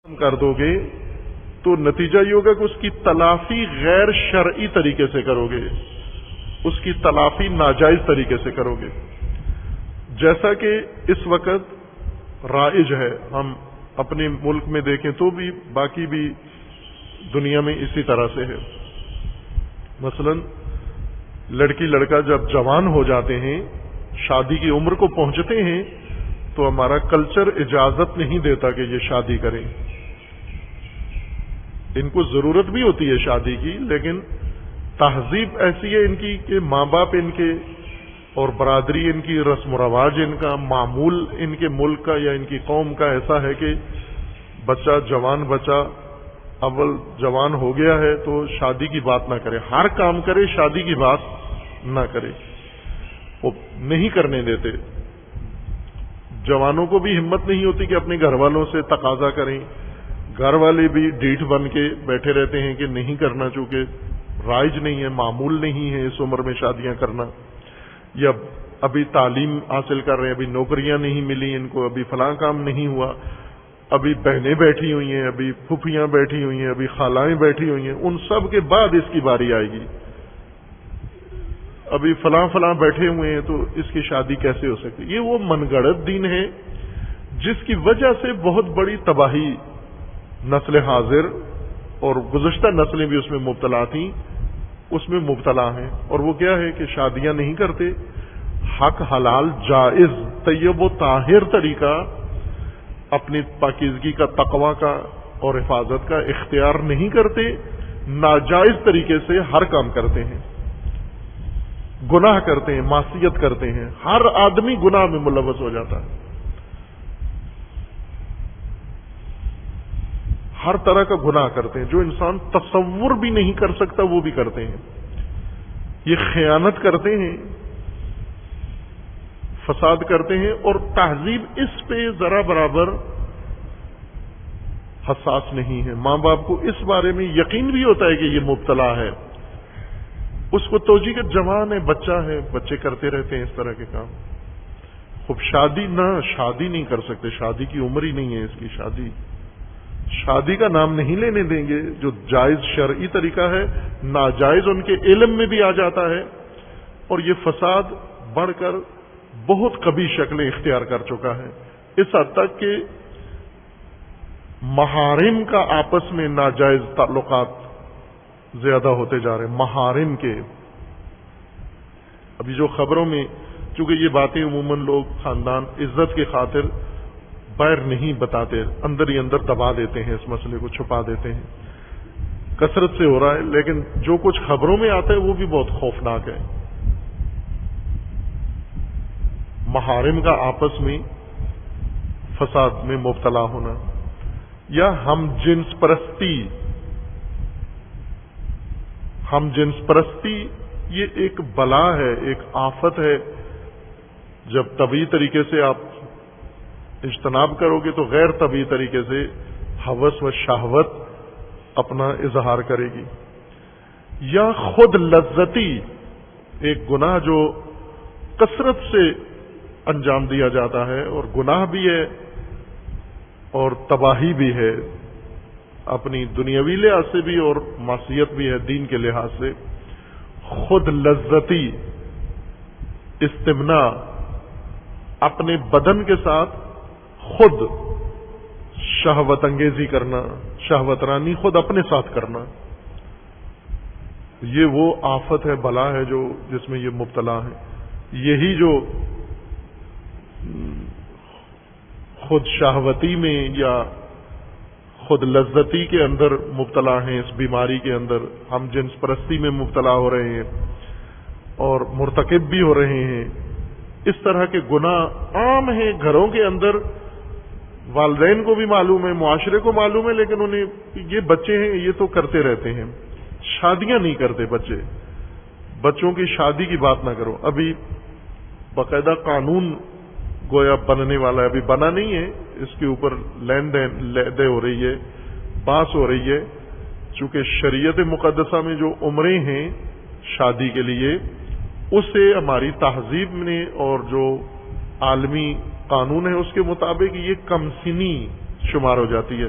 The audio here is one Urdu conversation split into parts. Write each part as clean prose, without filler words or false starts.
کر دو گے تو نتیجہ یہ ہوگا کہ اس کی تلافی غیر شرعی طریقے سے کرو گے، اس کی تلافی ناجائز طریقے سے کرو گے، جیسا کہ اس وقت رائج ہے۔ ہم اپنے ملک میں دیکھیں تو بھی باقی بھی دنیا میں اسی طرح سے ہے۔ مثلا لڑکی لڑکا جب جوان ہو جاتے ہیں، شادی کی عمر کو پہنچتے ہیں، تو ہمارا کلچر اجازت نہیں دیتا کہ یہ شادی کریں۔ ان کو ضرورت بھی ہوتی ہے شادی کی، لیکن تہذیب ایسی ہے ان کی کہ ماں باپ ان کے اور برادری ان کی، رسم و رواج ان کا، معمول ان کے ملک کا یا ان کی قوم کا ایسا ہے کہ بچہ جوان بچہ اول جوان ہو گیا ہے تو شادی کی بات نہ کرے، ہر کام کرے، شادی کی بات نہ کرے، وہ نہیں کرنے دیتے۔ جوانوں کو بھی ہمت نہیں ہوتی کہ اپنے گھر والوں سے تقاضا کریں، گھر والے بھی ڈیٹھ بن کے بیٹھے رہتے ہیں کہ نہیں کرنا، چونکہ رائج نہیں ہے، معمول نہیں ہے اس عمر میں شادیاں کرنا، یا ابھی تعلیم حاصل کر رہے ہیں، ابھی نوکریاں نہیں ملی ان کو، ابھی فلاں کام نہیں ہوا، ابھی بہنیں بیٹھی ہوئی ہیں، ابھی پھوپھیاں بیٹھی ہوئی ہیں، ابھی خالائیں بیٹھی ہوئی ہیں، ان سب کے بعد اس کی باری آئے گی۔ ابھی فلاں فلاں بیٹھے ہوئے ہیں تو اس کی شادی کیسے ہو سکتی؟ یہ وہ من گڑت دین ہے جس کی وجہ سے بہت بڑی تباہی نسل حاضر اور گزشتہ نسلیں بھی اس میں مبتلا تھیں، اس میں مبتلا ہیں۔ اور وہ کیا ہے کہ شادیاں نہیں کرتے، حق حلال جائز طیب و طاہر طریقہ اپنی پاکیزگی کا، تقوی کا اور حفاظت کا اختیار نہیں کرتے، ناجائز طریقے سے ہر کام کرتے ہیں، گناہ کرتے ہیں، معصیت کرتے ہیں۔ ہر آدمی گناہ میں ملوث ہو جاتا ہے، ہر طرح کا گناہ کرتے ہیں جو انسان تصور بھی نہیں کر سکتا، وہ بھی کرتے ہیں۔ یہ خیانت کرتے ہیں، فساد کرتے ہیں، اور تہذیب اس پہ ذرا برابر حساس نہیں ہے۔ ماں باپ کو اس بارے میں یقین بھی ہوتا ہے کہ یہ مبتلا ہے، اس کو توجہ کہ جوان ہے، بچہ ہے، بچے کرتے رہتے ہیں اس طرح کے کام۔ خوب شادی نہ، شادی نہیں کر سکتے، شادی کی عمر ہی نہیں ہے اس کی، شادی کا نام نہیں لینے دیں گے۔ جو جائز شرعی طریقہ ہے، ناجائز ان کے علم میں بھی آ جاتا ہے، اور یہ فساد بڑھ کر بہت کبھی شکلیں اختیار کر چکا ہے، اس حد تک کہ محارم کا آپس میں ناجائز تعلقات زیادہ ہوتے جا رہے ہیں، محارم کے۔ ابھی جو خبروں میں، چونکہ یہ باتیں عموماً لوگ خاندان عزت کی خاطر باہر نہیں بتاتے، اندر ہی اندر دبا دیتے ہیں، اس مسئلے کو چھپا دیتے ہیں، کثرت سے ہو رہا ہے، لیکن جو کچھ خبروں میں آتا ہے وہ بھی بہت خوفناک ہے۔ محارم کا آپس میں فساد میں مبتلا ہونا، یا ہم جنس پرستی یہ ایک بلا ہے، ایک آفت ہے۔ جب طبیعی طریقے سے آپ اجتناب کرو گے تو غیر طبیعی طریقے سے ہوس و شہوت اپنا اظہار کرے گی۔ یا خود لذتی، ایک گناہ جو کثرت سے انجام دیا جاتا ہے، اور گناہ بھی ہے اور تباہی بھی ہے، اپنی دنیاوی لحاظ سے بھی اور معصیت بھی ہے دین کے لحاظ سے۔ خود لذتی، استمنا، اپنے بدن کے ساتھ خود شہوت انگیزی کرنا، شہوت رانی خود اپنے ساتھ کرنا، یہ وہ آفت ہے، بلا ہے جو جس میں یہ مبتلا ہے۔ یہی جو خود شہوتی میں یا خود لذتی کے اندر مبتلا ہیں، اس بیماری کے اندر ہم جنس پرستی میں مبتلا ہو رہے ہیں اور مرتکب بھی ہو رہے ہیں۔ اس طرح کے گناہ عام ہیں گھروں کے اندر، والدین کو بھی معلوم ہے، معاشرے کو معلوم ہے، لیکن انہیں یہ بچے ہیں یہ تو کرتے رہتے ہیں، شادیاں نہیں کرتے بچے، بچوں کی شادی کی بات نہ کرو۔ ابھی باقاعدہ قانون گویا بننے والا ہے، ابھی بنا نہیں ہے، اس کے اوپر لین دے ہو رہی ہے، بحث ہو رہی ہے، چونکہ شریعت مقدسہ میں جو عمریں ہیں شادی کے لیے، اسے ہماری تہذیب نے اور جو عالمی قانون ہے اس کے مطابق یہ کم سنی شمار ہو جاتی ہے۔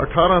18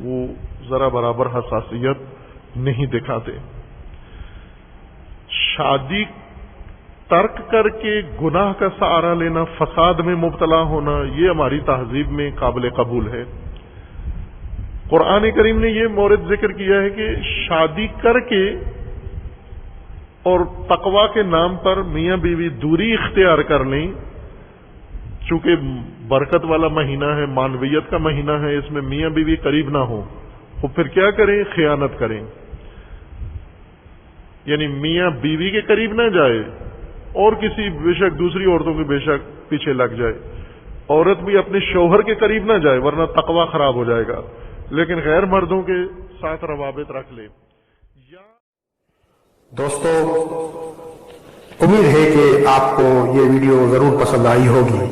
وہ ذرا برابر حساسیت نہیں دکھاتے. شادی ترک کر کے گناہ کا سہارا لینا، فساد میں مبتلا ہونا، یہ ہماری تہذیب میں قابل قبول ہے. قرآن کریم نے یہ مورد ذکر کیا ہے کہ شادی کر کے اور تقوی کے نام پر میاں بیوی دوری اختیار کر لیں، چونکہ برکت والا مہینہ ہے، معنویت کا مہینہ ہے، اس میں میاں بیوی قریب نہ ہو، وہ پھر کیا کریں؟ خیانت کریں. یعنی میاں بیوی کے قریب نہ جائے اور کسی بے شک دوسری عورتوں کے بے شک پیچھے لگ جائے. عورت بھی اپنے شوہر کے قریب نہ جائے ورنہ تقوی خراب ہو جائے گا، لیکن غیر مردوں کے ساتھ روابط رکھ لے. دوستو، امید ہے کہ آپ کو یہ ویڈیو ضرور پسند آئی ہوگی.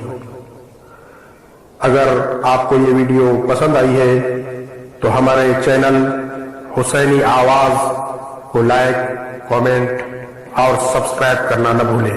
اگر آپ کو یہ ویڈیو پسند آئی ہے تو ہمارے چینل حسینی آواز کو لائک، کامنٹ اور سبسکرائب کرنا نہ بھولیں.